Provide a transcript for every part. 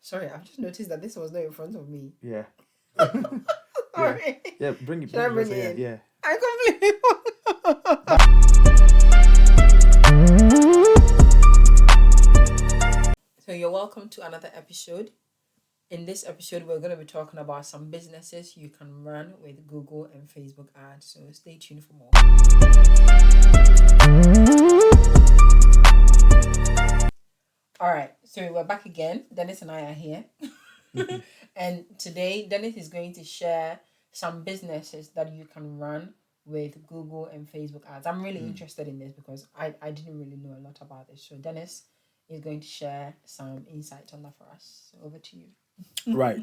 Sorry, I've just noticed that this was not in front of me. Yeah. Sorry. Yeah, bring it. Should I bring it in? Yeah. I completely. So you're welcome to another episode. In this episode, we're going to be talking about some businesses you can run with Google and Facebook ads. So stay tuned for more. All right, so we're back again. Dennis and I are here. And today, Dennis is going to share some businesses that you can run with Google and Facebook ads. I'm really interested in this because I didn't really know a lot about this. So Dennis is going to share some insights on that for us. So over to you. Right.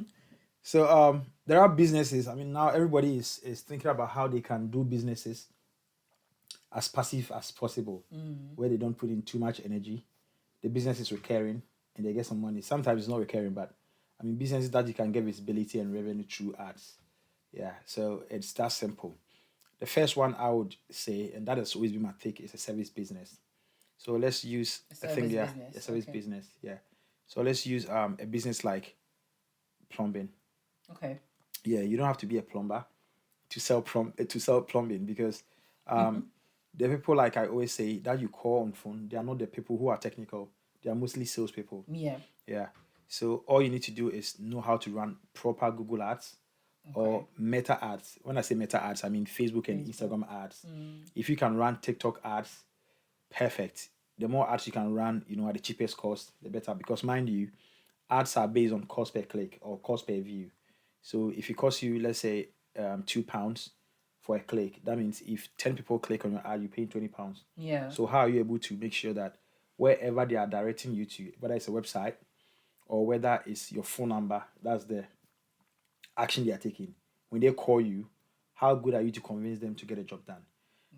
So there are businesses. I mean, now everybody is thinking about how they can do businesses as passive as possible, where they don't put in too much energy. The business is recurring and they get some money. Sometimes it's not recurring, but I mean businesses that you can get visibility and revenue through ads. Yeah, so it's that simple. The first one I would say, and that has always been my take, is a service business. So let's use A service business, a service okay. business. Yeah. So let's use a business like plumbing. Okay. Yeah, you don't have to be a plumber to sell plumbing because the people, like I always say, that you call on phone, they are not the people who are technical. They are mostly salespeople. Yeah. Yeah. So all you need to do is know how to run proper Google ads or meta ads. When I say meta ads, I mean Facebook and Instagram ads. If you can run TikTok ads, perfect. The more ads you can run, at the cheapest cost, the better. Because mind you, ads are based on cost per click or cost per view. So if it costs you, let's say, £2 for a click, that means if 10 people click on your ad, you're paying £20. Yeah. So how are you able to make sure that wherever they are directing you to, whether it's a website or whether it's your phone number, that's the action they are taking. When they call you, how good are you to convince them to get a job done?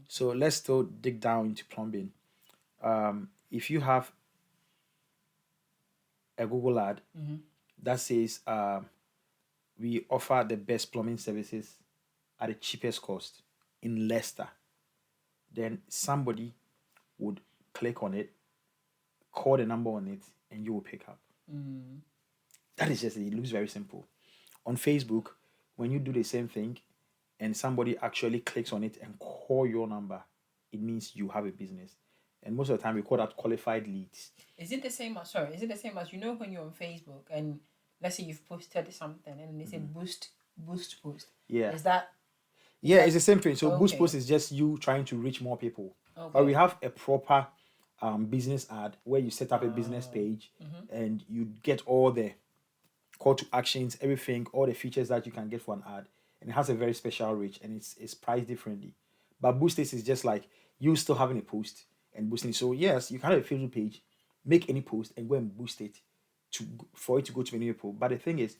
So let's still dig down into plumbing. If you have a Google ad that says we offer the best plumbing services at the cheapest cost in Leicester, then somebody would click on it, call the number on it, and you will pick up. That is just it. It looks very simple. On Facebook, when you do the same thing and somebody actually clicks on it and call your number, it means you have a business. And most of the time, we call that qualified leads. Is it the same as when you're on Facebook and let's say you've posted something and they say boost post? Yeah. Is that? Yeah, it's the same thing. So boost Okay. post is just you trying to reach more people. Okay. But we have a proper business ad where you set up a business page and you get all the call to actions, everything, all the features that you can get for an ad, and it has a very special reach and it's priced differently. But boost this is just like you still having a post and boosting it. So yes, you can have a Facebook page, make any post and go and boost it for it to go to many people. But the thing is,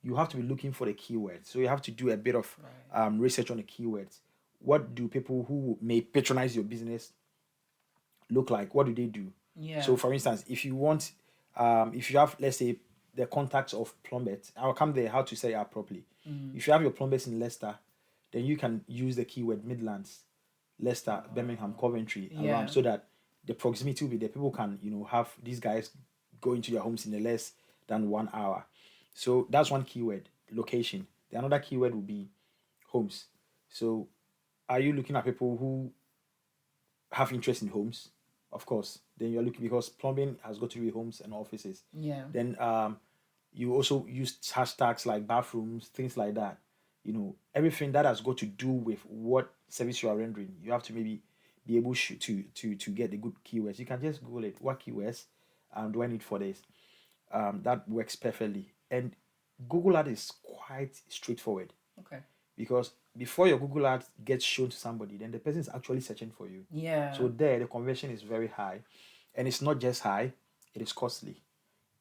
you have to be looking for the keywords. So you have to do a bit of research on the keywords. What do people who may patronize your business look like? What do they do? Yeah. So for instance, if you want, if you have, let's say, the contacts of plumbers, I'll come there how to say it properly. If you have your plumbers in Leicester, then you can use the keyword Midlands, Leicester, Birmingham, Coventry, around, so that the proximity will be there. People can, have these guys go into your homes in less than 1 hour. So that's one keyword, location. The another keyword will be homes. So are you looking at people who have interest in homes? Of course. Then you're looking, because plumbing has got to be homes and offices. Yeah. Then you also use hashtags like bathrooms, things like that. Everything that has got to do with what service you are rendering, you have to maybe be able to get the good keywords. You can just Google it. What keywords do I need for this? That works perfectly. And Google Ad is quite straightforward. Okay. Because before your Google Ad gets shown to somebody, then the person is actually searching for you. Yeah. So there, the conversion is very high. And it's not just high, it is costly.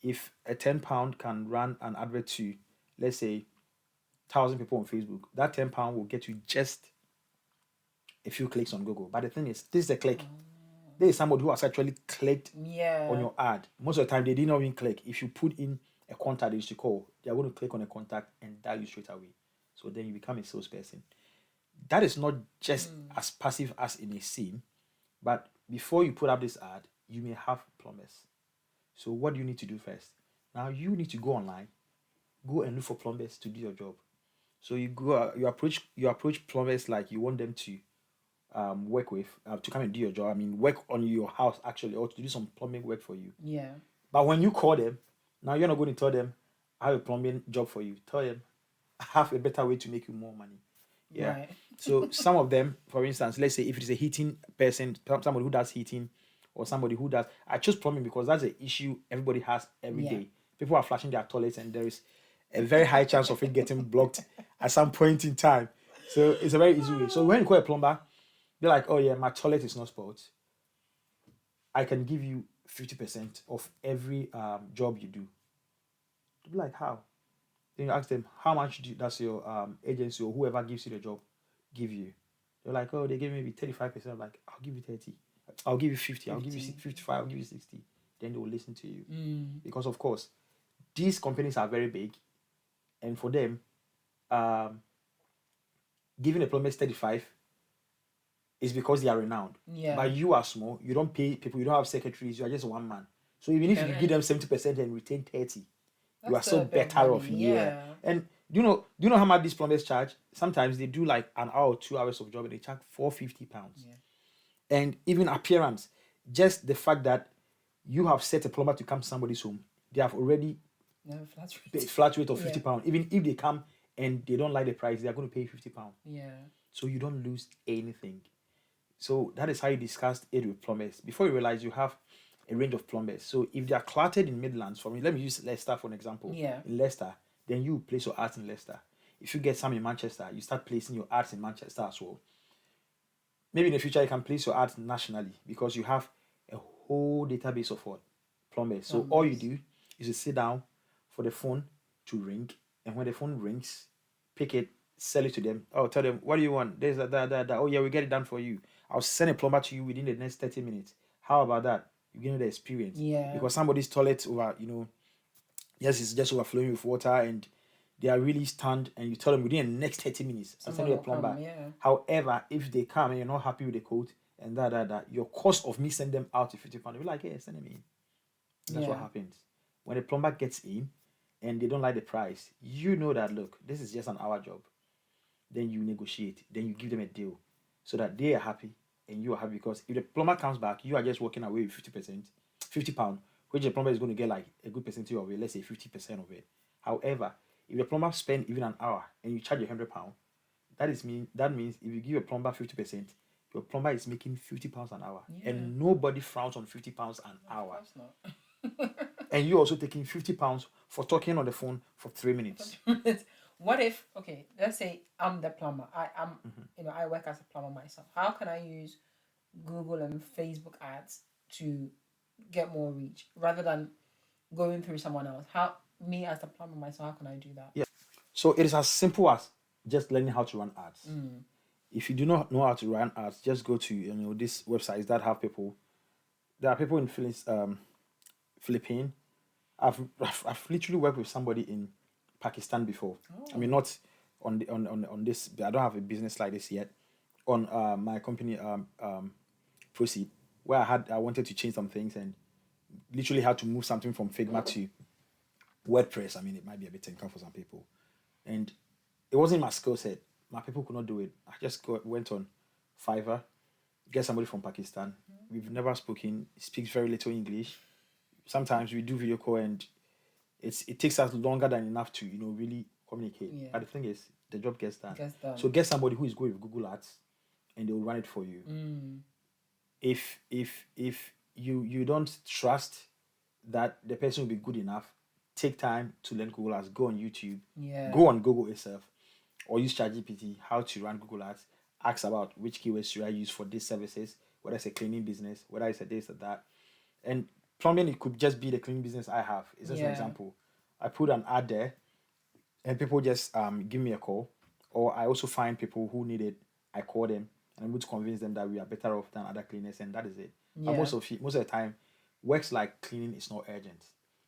If a £10 can run an advert to, let's say, 1,000 people on Facebook, that £10 will get you just a few clicks on Google. But the thing is, this is a click. There is somebody who has actually clicked on your ad. Most of the time, they didn't even click. If you put in a contact they used to call, they are going to click on a contact and dial you straight away. So then you become a salesperson. That is not just as passive as it may seem, but before you put up this ad, you may have plumbers. So what do you need to do first? Now you need to go online, go and look for plumbers to do your job. So you go, you approach plumbers like you want them to work with to come and do your job. I mean, work on your house actually, or to do some plumbing work for you. Yeah. But when you call them, now you're not going to tell them I have a plumbing job for you. Tell them I have a better way to make you more money. Yeah. Right. So some of them, for instance, let's say if it is a heating person, somebody who does heating, or somebody who does, I choose plumbing because that's an issue everybody has every day. Yeah. People are flushing their toilets, and there is a very high chance of it getting blocked at some point in time. So it's a very easy way. So when you call a plumber, they're like, "Oh yeah, my toilet is not spoiled. I can give you 50% of every job you do." They'll be like, "How?" Then you ask them, "How much does your agency or whoever gives you the job give you?" They're like, "Oh, they give me maybe 35%." I'm like, "I'll give you 30. I'll give you 50. I'll give you 55. I'll give you 60." Then they will listen to you. Because, of course, these companies are very big. And for them, um, giving a plumber 35 is because they are renowned. Yeah. But you are small. You don't pay people. You don't have secretaries. You are just one man. So even if you give them 70% and retain 30, you are still better off. Yeah. And do you know how much these plumbers charge? Sometimes they do like an hour or 2 hours of job and they charge £450. Yeah. And even appearance, just the fact that you have set a plumber to come to somebody's home, they have already No, flat paid rate. flat rate of Yeah. £50. Even if they come and they don't like the price, they are going to pay £50. Yeah. So you don't lose anything. So that is how you discussed it with plumbers. Before you realize you have a range of plumbers. So if they are cluttered in Midlands, for me, let me use Leicester for an example. Yeah. In Leicester, then you place your ads in Leicester. If you get some in Manchester, you start placing your ads in Manchester as well. Maybe in the future you can place your ads nationally because you have a whole database of what? Plumbers. So all you do is to sit down for the phone to ring, and when the phone rings, pick it, sell it to them. Oh, tell them, what do you want? There's that. Oh yeah, we get it done for you. I'll send a plumber to you within the next 30 minutes. How about that? You give me the experience. Yeah. Because somebody's toilet over, yes, it's just overflowing with water and they are really stunned, and you tell them within the next 30 minutes, I'll send you a plumber. Yeah. However, if they come and you're not happy with the quote and that, your cost of me send them out to £50, they'll be like, "Yeah, send them in." And that's what happens. When a plumber gets in and they don't like the price, you know that, look, this is just an hour job. Then you negotiate, then you give them a deal so that they are happy and you are happy. Because if the plumber comes back, you are just walking away with 50%, £50, which the plumber is going to get like a good percentage of it, let's say 50% of it. However, if the plumber spend even an hour and you charge £100, that means if you give a plumber 50%, your plumber is making £50 an hour. Yeah. And nobody frowns on £50 an hour. Of course not. And you're also taking £50 for talking on the phone for 3 minutes. What if, okay, let's say I'm the plumber. I work as a plumber myself. How can I use Google and Facebook ads to get more reach rather than going through someone else? How, me as a plumber myself, how can I do that? Yeah. So it is as simple as just learning how to run ads. If you do not know how to run ads, just go to these websites that have people. There are people in Philippines. I've literally worked with somebody in Pakistan before. I mean, not on this. I don't have a business like this yet. On my company Proceed, where I wanted to change some things and literally had to move something from Figma to WordPress. I mean, it might be a bit technical for some people, and it wasn't my skill set. My people could not do it. I just went on Fiverr, get somebody from Pakistan. We've never spoken. Speaks very little English. Sometimes we do video call and it takes us longer than enough to really communicate. Yeah. But the thing is, the job gets done. Gets done. So get somebody who is good with Google Ads, and they will run it for you. If you don't trust that the person will be good enough, take time to learn Google Ads. Go on YouTube. Yeah. Go on Google itself, or use ChatGPT how to run Google Ads. Ask about which keywords should I use for these services, whether it's a cleaning business, whether it's a this or that. And plumbing, it could just be the cleaning business I have. It's just an example. I put an ad there and people just give me a call, or I also find people who need it. I call them and I'm able to convince them that we are better off than other cleaners, and that is it. But most of the time, works like cleaning is not urgent.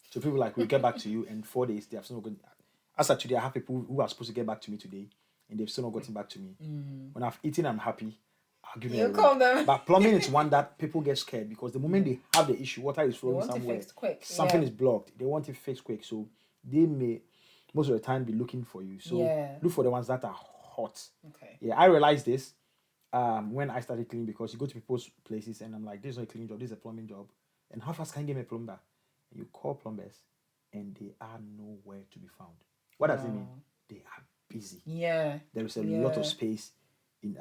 So people like will get back to you in 4 days. They have still not gotten. As of today, I have people who are supposed to get back to me today, and they've still not gotten back to me. When I've eaten, I'm happy. I'll give you You a call week. them. But plumbing is one that people get scared because the moment they have the issue, water is They flowing want it somewhere, fixed quick. something Yeah. is blocked. They want it fixed quick, so they may most of the time be looking for you. So Yeah. look for the ones that are hot. Okay. Yeah, I realized this when I started cleaning because you go to people's places and I'm like, this is not a cleaning job, this is a plumbing job. And how fast can you get me a plumber? And you call plumbers and they are nowhere to be found. What does it mean? They are busy. Yeah. There is a Yeah. lot of space in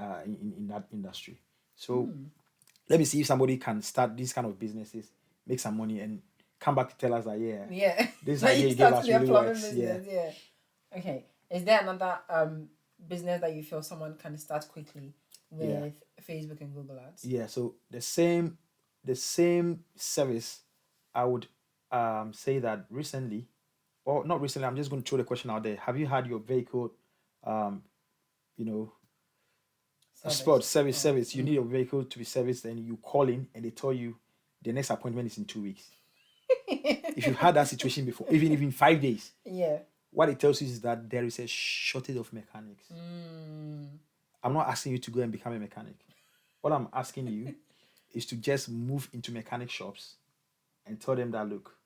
that industry. So let me see if somebody can start these kind of businesses, make some money, and come back to tell us that Yeah. this Like idea you you gave started us your really plumbing works. business. Yeah. Okay. Is there another business that you feel someone can start quickly with Facebook and Google Ads? Yeah. So the same service, I would say that recently, or not recently. I'm just going to throw the question out there. Have you had your vehicle, you know, a sport service? You need your vehicle to be serviced, and you call in, and they tell you the next appointment is in 2 weeks. If you've had that situation before, even in 5 days, Yeah. what it tells you is that there is a shortage of mechanics. I'm not asking you to go and become a mechanic. What I'm asking you is to just move into mechanic shops and tell them that, look,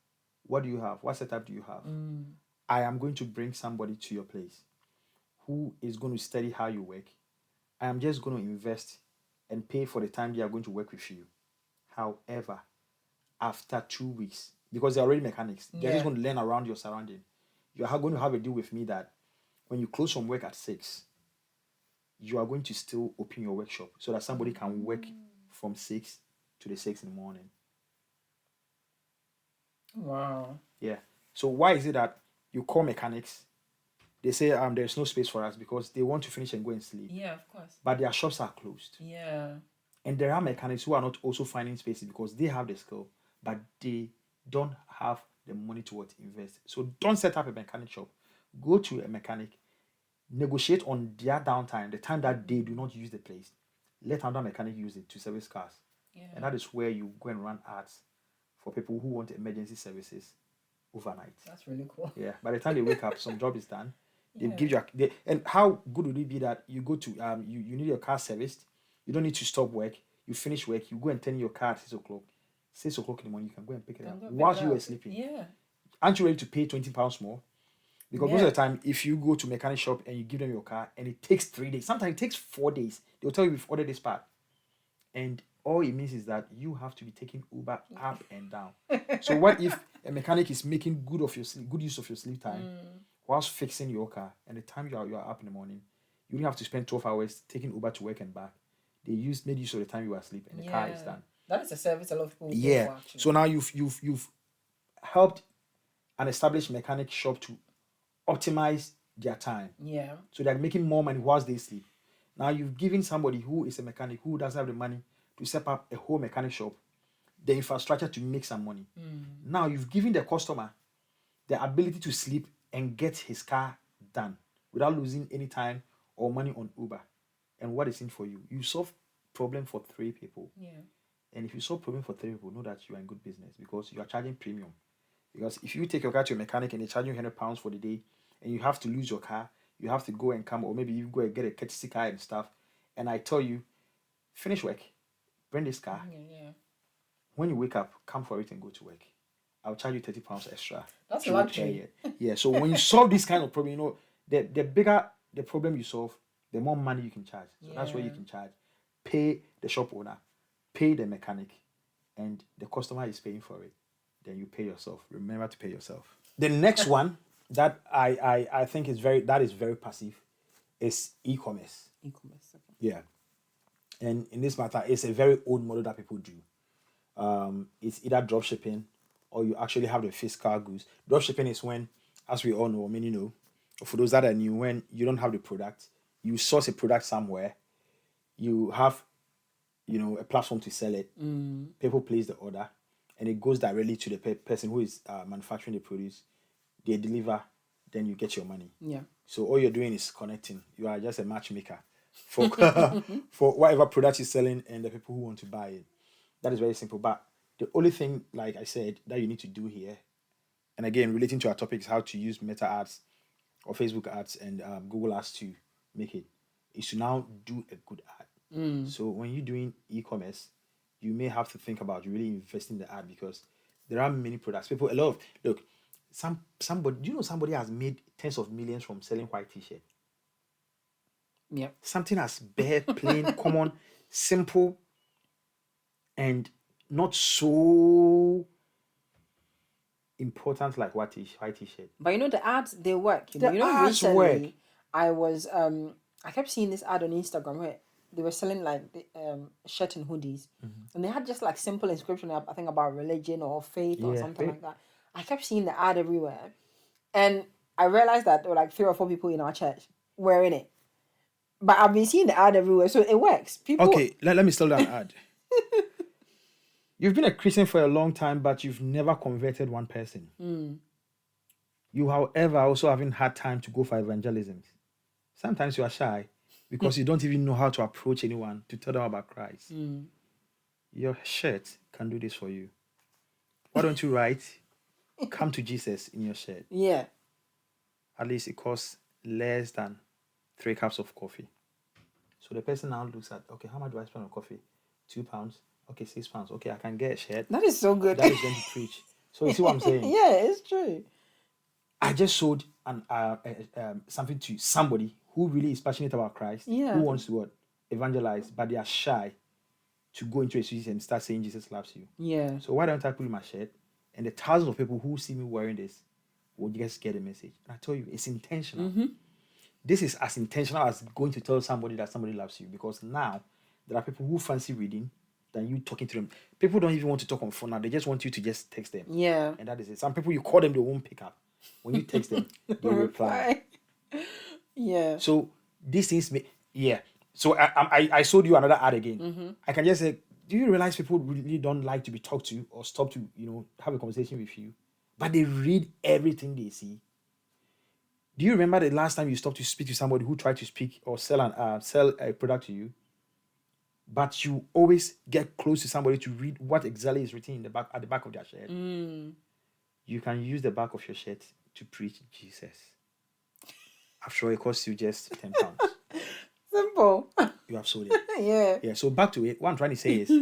what do you have? What setup do you have? I am going to bring somebody to your place who is going to study how you work. I am just going to invest and pay for the time they are going to work with you. However, after 2 weeks, because they're already mechanics, they're just going to learn around your surrounding. You're going to have a deal with me that when you close from work at 6, you are going to still open your workshop so that somebody can work from 6 to the 6 in the morning. Wow. Yeah. So why is it that you call mechanics? They say there's no space for us because they want to finish and go and sleep. Yeah, of course. But their shops are closed. Yeah. And there are mechanics who are not also finding spaces because they have the skill, but they don't have the money to invest. So don't set up a mechanic shop. Go to a mechanic, negotiate on their downtime, the time that they do not use the place. Let another mechanic use it to service cars. Yeah. And that is where you go and run ads for people who want emergency services overnight. That's really cool. Yeah. By the time they wake up, some job is done. They give you and how good would it be that you go to you need your car serviced. You don't need to stop work. You finish work. You go and turn your car at 6 o'clock. 6 o'clock in the morning, you can go and pick it up whilst you were sleeping. Yeah. Aren't you ready to pay £20 more? Because most of the time, if you go to mechanic shop and you give them your car and it takes 3 days, sometimes it takes 4 days, they'll tell you we've ordered this part. And all it means is that you have to be taking Uber up and down. So what if a mechanic is making good use of your sleep time whilst fixing your car, and the time you are up in the morning, you don't have to spend 12 hours taking Uber to work and back. They made use of the time you were asleep and the car is done. That is a service a lot of people pay for, actually. So now you've helped an established mechanic shop to optimize their time. Yeah. So they're making more money whilst they sleep. Now you've given somebody who is a mechanic who doesn't have the money to set up a whole mechanic shop, the infrastructure to make some money. Now you've given the customer the ability to sleep and get his car done without losing any time or money on Uber. And what is in for you? You solve problem for 3 people. Yeah. And if you solve problem for 3 people, know that you are in good business because you are charging premium. Because if you take your car to a mechanic and they charge you £100 for the day, and you have to lose your car, you have to go and come, or maybe you go and get a courtesy car and stuff. And I tell you, finish work, bring this car. Yeah. When you wake up, come for it and go to work. I'll charge you £30 extra. That's luxury. Yeah. So when you solve this kind of problem, the bigger the problem you solve, the more money you can charge. So that's where you can charge. Pay the shop owner, pay the mechanic, and the customer is paying for it. Then you pay yourself. Remember to pay yourself. The next one that I think is very passive is e-commerce. E-commerce. Okay. Yeah. And in this matter, it's a very old model that people do. It's either drop shipping or you actually have the physical goods. Drop shipping is when, as we all know, many know, for those that are new, when you don't have the product, you source a product somewhere, you have, a platform to sell it. People place the order, and it goes directly to the person who is manufacturing the produce. They deliver, then you get your money. Yeah. So all you're doing is connecting. You are just a matchmaker for for whatever product you're selling and the people who want to buy it. That is very simple. But the only thing, like I said, that you need to do here, and again, relating to our topic, is how to use Meta ads or Facebook ads and Google ads to make it, is to now do a good ad. So when you're doing e-commerce, you may have to think about you really invest in the ad because there are many products. People, a lot of look, somebody, do you know somebody has made tens of millions from selling white t-shirt? Yep. Something as bare, plain, common, simple, and not so important like white t-shirt. But you know the ads, they work. The You know ads recently work. I kept seeing this ad on Instagram where they were selling like the shirt and hoodies, and they had just like simple inscription, I think about religion or faith or Yeah, something like that. I kept seeing the ad everywhere, and I realized that there were like 3 or 4 people in our church wearing it. But I've been seeing the ad everywhere, so it works. People. Okay, let me slow down ad. You've been a Christian for a long time, but you've never converted one person. You, however, also haven't had time to go for evangelism. Sometimes you are shy because you don't even know how to approach anyone to tell them about Christ. Your shirt can do this for you. Why don't you write, "Come to Jesus" in your shirt? Yeah. At least it costs less than 3 cups of coffee. So the person now looks at, okay, how much do I spend on coffee? £2. Okay, £6. Okay, I can get a shirt That is so good. that is going to preach. So you see what I'm saying? Yeah, it's true. I just sold something to somebody who really is passionate about Christ, who wants to what? Evangelize, but they are shy to go into a street and start saying Jesus loves you. Yeah. So why don't I put in my shirt, and the thousands of people who see me wearing this will just get the message. And I tell you, it's intentional. This is as intentional as going to tell somebody that somebody loves you, because now there are people who fancy reading than you talking to them. People don't even want to talk on phone now. They just want you to just text them. Yeah. And that is it. Some people, you call them, they won't pick up. When you text them, they reply. Yeah. So these things, yeah. So I showed you another ad again. I can just say, do you realize people really don't like to be talked to or stop to, have a conversation with you? But they read everything they see. Do you remember the last time you stopped to speak to somebody who tried to speak or sell a product to you? But you always get close to somebody to read what exactly is written in the back, at the back of their shirt. You can use the back of your shirt to preach Jesus. After all, it costs you just £10. Simple. You have sold it. Yeah. Yeah. So back to it. What I'm trying to say is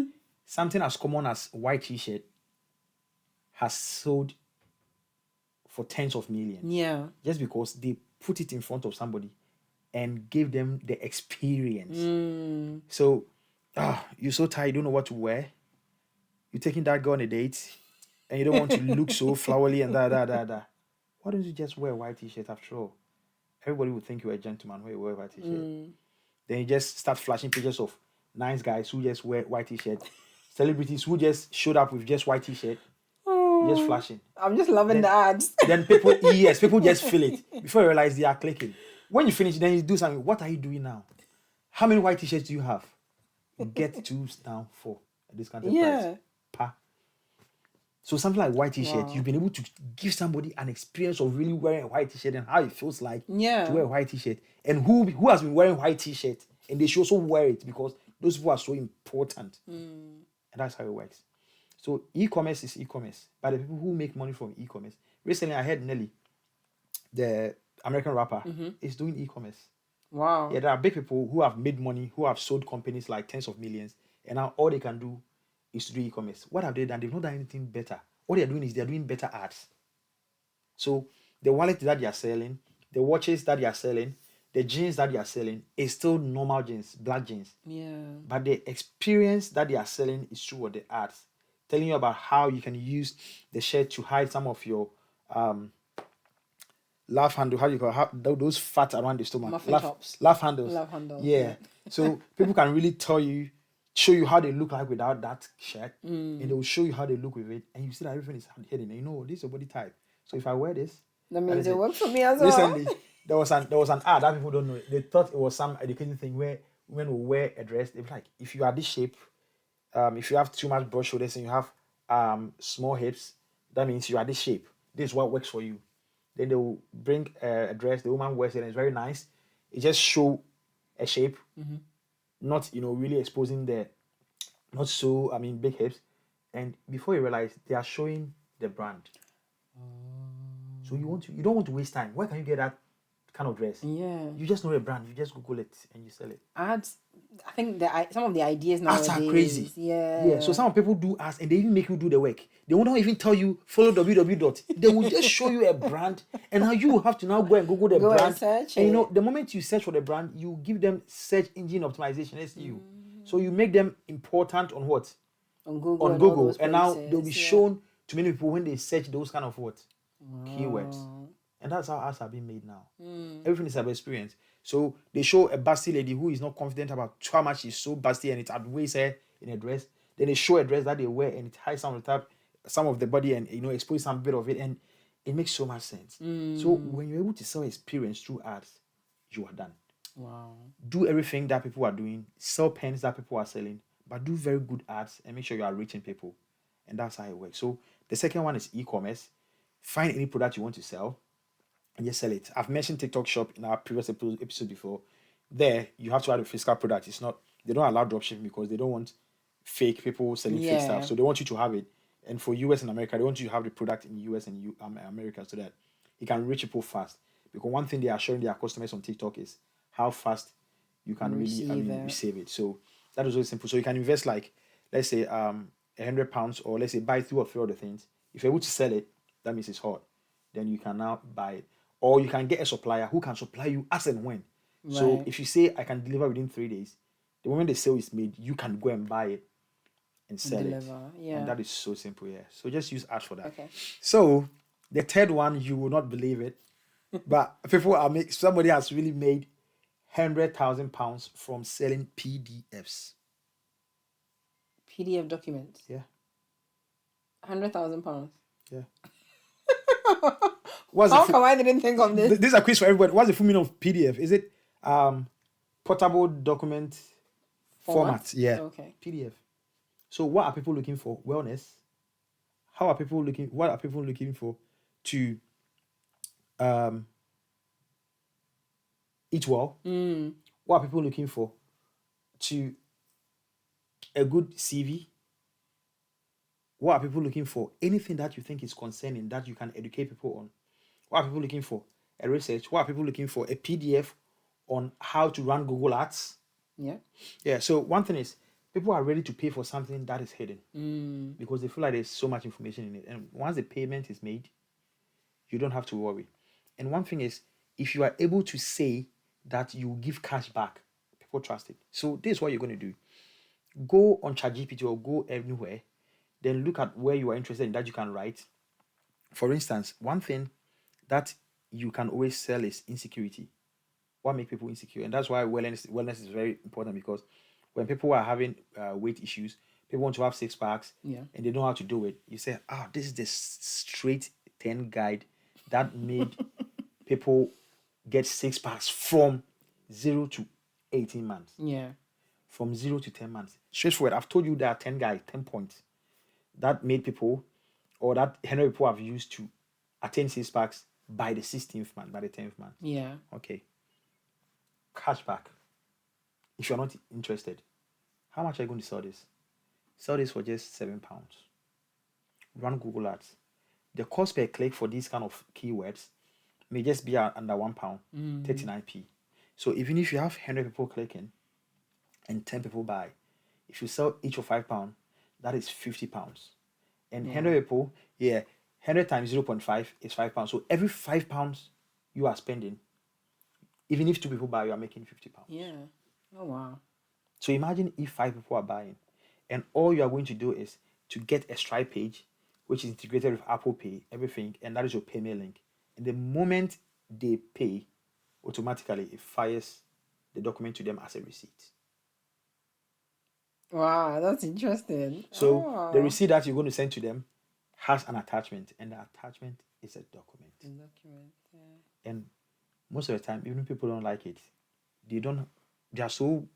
something as common as white t-shirt has sold for tens of millions. Yeah. Just because they put it in front of somebody and gave them the experience. So, you're so tired, you don't know what to wear. You're taking that girl on a date and you don't want to look so flowery and da. Why don't you just wear a white t-shirt after all? Everybody would think you're a gentleman when you wear a white t-shirt. Then you just start flashing pictures of nice guys who just wear white t-shirt. Celebrities who just showed up with just white t-shirt. Just flashing. I'm just loving the ads. Then people just feel it. Before you realize they are clicking. When you finish, then you do something. What are you doing now? How many white t-shirts do you have? Get 2 now for a discounted price. Pa. So something like white t-shirt, you've been able to give somebody an experience of really wearing a white t-shirt and how it feels like to wear a white t-shirt. And who has been wearing white t-shirt, and they should also wear it because those people are so important. And that's how it works. So e-commerce is e-commerce. But the people who make money from e-commerce. Recently, I heard Nelly, the American rapper, is doing e-commerce. Wow. Yeah, there are big people who have made money, who have sold companies like tens of millions, and now all they can do is to do e-commerce. What have they done? They've not done anything better. What they're doing is they're doing better ads. So the wallet that they are selling, the watches that they are selling, the jeans that they are selling is still normal jeans, black jeans. Yeah. But the experience that they are selling is through the ads, telling you about how you can use the shirt to hide some of your laugh handle. How do you call those fat around the stomach? Laugh handles. Laugh handles. Yeah. So people can really show you how they look like without that shirt, and they will show you how they look with it, and you see that everything is hidden. And you know, this is your body type. So if I wear this, that means it works for me as well. Recently, there was an ad that people don't know. They thought it was some educating thing where women will wear a dress. They be like, if you are this shape, if you have too much broad shoulders and you have small hips, that means you are this shape. This is what works for you. Then they will bring a dress. The woman wears it and it's very nice. It just show a shape, not really exposing the big hips. And before you realize, they are showing the brand. So you don't want to waste time. Where can you get that kind of dress. Yeah. You just know a brand. You just Google it and you sell it. Ads. I think some of the ideas Ads nowadays. are crazy. Yeah. Yeah. So some people do ads and they even make you do the work. They will not even tell you follow www dot. They will just show you a brand, and now you have to now go and Google the Go and brand. search And you know, it. the moment you search for the brand, you give them search engine optimization SEO. So you make them important on what? On Google On and all Google. those And now places. they'll be Yeah. shown to many people when they search those kind of what? Keywords. Wow. And that's how ads are being made now. Everything is about experience. So they show a busty lady who is not confident about how much she's so busty and it outweighs her in a dress. Then they show a dress that they wear and it hides some of the top, some of the body, and expose some bit of it, and it makes so much sense. So when you're able to sell experience through ads, you are done. Wow. Do everything that people are doing, sell pens that people are selling, but do very good ads and make sure you are reaching people. And that's how it works. So the second one is e-commerce. Find any product you want to sell and just sell it. I've mentioned TikTok Shop in our previous episode before. There, you have to add a physical product. They don't allow dropshipping because they don't want fake people selling fake Yeah. stuff. So they want you to have it. And for US and America, they want you to have the product in US and America so that it can reach people fast. Because one thing they are showing their customers on TikTok is how fast you can receive it. So that is very simple. So you can invest like, let's say, £100, or let's say buy 2 or 3 other things. If you're able to sell it, that means it's hot. Then you can now buy it. Or you can get a supplier who can supply you as and when. Right. So if you say I can deliver within 3 days, the moment the sale is made, you can go and buy it and sell it. Yeah. And that is so simple, yeah. So just use ads for that. Okay. So the third one, you will not believe it, but somebody has really made £100,000 from selling PDFs. PDF documents. Yeah. £100,000. Yeah. How come I didn't think of this? This is a quiz for everybody. What's the full meaning of PDF? Is it portable document format? Yeah. Okay. PDF. So what are people looking for? Wellness. What are people looking for to eat well? What are people looking for to a good CV? What are people looking for? Anything that you think is concerning that you can educate people on. What are people looking for? A research. What are people looking for? A PDF on how to run Google Ads. Yeah. Yeah. So one thing is, people are ready to pay for something that is hidden because they feel like there's so much information in it. And once the payment is made, you don't have to worry. And one thing is, if you are able to say that you give cash back, people trust it. So this is what you're going to do. Go on ChatGPT or go anywhere, then look at where you are interested in that you can write. For instance, one thing that you can always sell is insecurity. What makes people insecure? And that's why wellness is very important, because when people are having weight issues, people want to have 6 packs, and they know how to do it. You say, this is the straight 10 guide that made people get 6 packs from 0 to 18 months. Yeah. From 0 to 10 months. Straightforward. I've told you there are 10 guides, 10 points that made people, or that 100 people have used to attain 6 packs by the 16th month, by the 10th month. Yeah. Okay. Cashback. If you're not interested, how much are you going to sell this? Sell this for just £7. Run Google Ads. The cost per click for these kind of keywords may just be under £1, 39p. So even if you have 100 people clicking and 10 people buy, if you sell each of £5, that is £50. And 100 people, 100 times 0.5 is £5. So every £5 you are spending, even if 2 people buy, you are making £50. Yeah. Oh, wow. So imagine if 5 people are buying, and all you are going to do is to get a Stripe page, which is integrated with Apple Pay, everything, and that is your payment link. And the moment they pay, automatically it fires the document to them as a receipt. Wow, that's interesting. So the receipt that you're going to send to them has an attachment, and the attachment is a document. And most of the time, even if people don't like it, they are so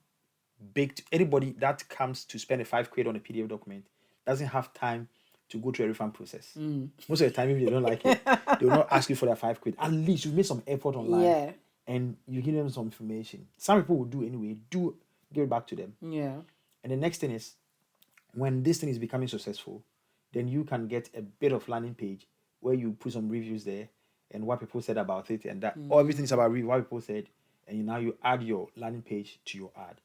baked. Anybody that comes to spend a £5 on a PDF document doesn't have time to go through a refund process. Most of the time, if they don't like it, they will not ask you for their £5. At least you made some effort online, and you give them some information. Some people will do anyway. Do give it back to them. Yeah. And the next thing is, when this thing is becoming successful, then you can get a bit of landing page where you put some reviews there, and what people said about it, and that everything is about what people said, and now you add your landing page to your ad.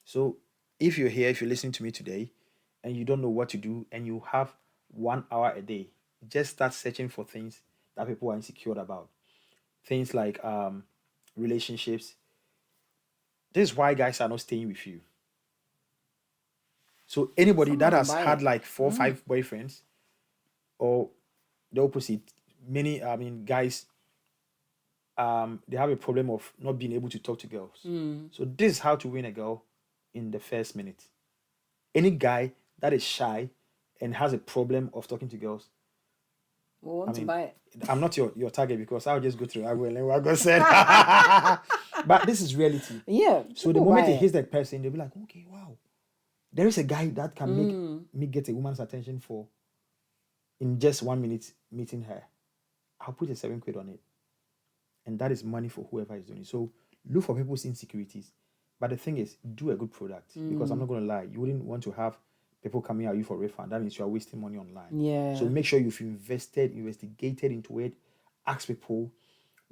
So if you're here, if you're listening to me today, and you don't know what to do, and you have 1 hour a day, just start searching for things that people are insecure about. Things like relationships. This is why guys are not staying with you. So anybody that has had like 4 or 5 boyfriends, or the opposite, many guys, they have a problem of not being able to talk to girls. So this is how to win a girl in the first minute. Any guy that is shy and has a problem of talking to girls, we want to buy it. I'm not your target, because I'll just go through I will and what God said. But this is reality. Yeah. So the moment he hits that person, they'll be like, okay, wow, there is a guy that can make me get a woman's attention for in just 1 minute meeting her. I'll put a 7 quid on it. And that is money for whoever is doing it. So look for people's insecurities. But the thing is, do a good product. Because I'm not going to lie, you wouldn't want to have people coming at you for refund. That means you are wasting money online. Yeah. So make sure you've investigated into it, ask people,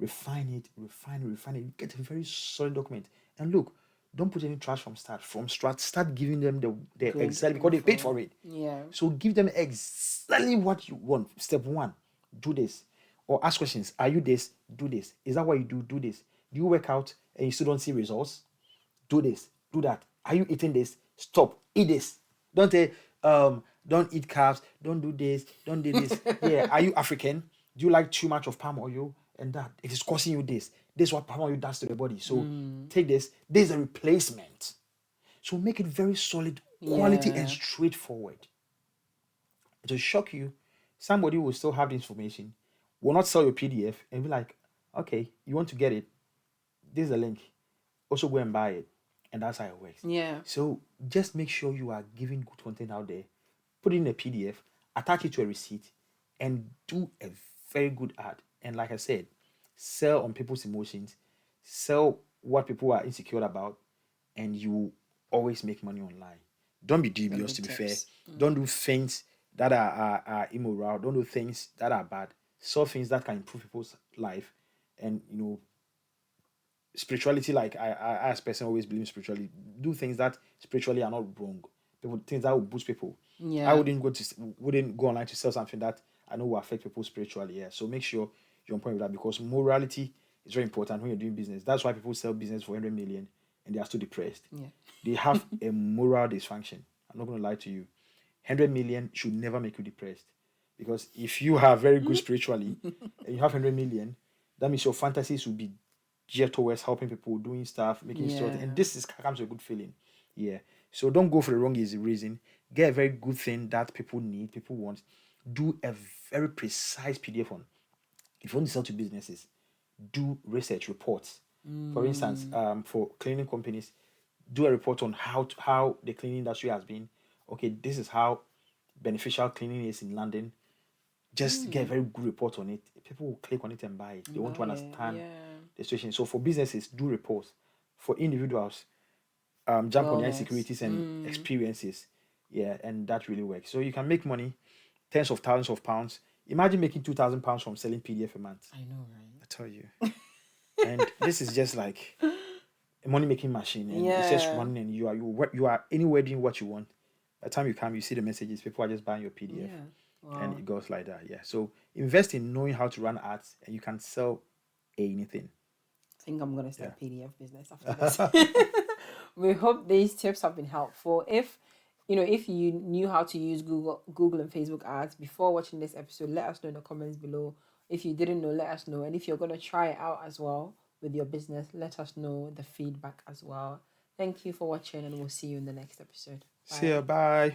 refine it, get a very solid document. And look, don't put any trash from start. Start giving them the exactly, because they paid for it. Yeah. So give them exactly what you want. Step 1, do this. Or ask questions. Are you this? Do this. Is that what you do? Do this. Do you work out and you still don't see results? Do this. Do that. Are you eating this? Stop. Eat this. Don't say, don't eat carbs. Don't do this. Don't do this. Yeah. Are you African? Do you like too much of palm oil? And that it is causing you this. This is what palm oil does to the body. So take this. This is a replacement. So make it very solid, quality, and straightforward. To shock you, somebody will still have the information, will not sell your PDF, and be like, okay, you want to get it? This is a link. Also go and buy it. And that's how it works. Yeah. So just make sure you are giving good content out there. Put it in a PDF, attach it to a receipt, and do a very good ad. And like I said, sell on people's emotions, sell what people are insecure about, and you always make money online. Don't be dubious, to be fair. Don't do things that are immoral. Don't do things that are bad. Sell things that can improve people's life. And, spirituality, like I as a person always believe in spirituality. Do things that spiritually are not wrong. Things that will boost people. Yeah. I wouldn't go online to sell something that I know will affect people spiritually. Yeah. So make sure you're on point with that, because morality is very important when you're doing business. That's why people sell business for 100 million and they are still depressed. Yeah. They have a moral dysfunction. I'm not going to lie to you. 100 million should never make you depressed, because if you are very good spiritually and you have 100 million, that means your fantasies will be geared towards helping people, doing stuff, making stuff, and this comes with a good feeling. Yeah. So don't go for the wrong easy reason. Get a very good thing that people need, people want. Do a very precise PDF on. If you want to sell to businesses, do research reports. For instance, for cleaning companies, do a report on how the cleaning industry has been. Okay, this is how beneficial cleaning is in London. Just get a very good report on it. People will click on it and buy it. They want to understand the situation. So for businesses, do reports. For individuals, jump on their insecurities and experiences. Yeah, and that really works. So you can make money, tens of thousands of pounds. Imagine making £2,000 from selling PDF a month. I know, right? I tell you. And this is just like a money making machine. And it's just running, and you are anywhere doing what you want. By the time you come, you see the messages. People are just buying your PDF. Yeah. Wow. And it goes like that. Yeah. So invest in knowing how to run ads, and you can sell anything. I think I'm gonna start PDF business after this. We hope these tips have been helpful. If you knew how to use Google and Facebook ads before watching this episode, let us know in the comments below. If you didn't know, let us know. And if you're gonna try it out as well with your business, let us know the feedback as well. Thank you for watching, and we'll see you in the next episode. Bye. See ya. Bye.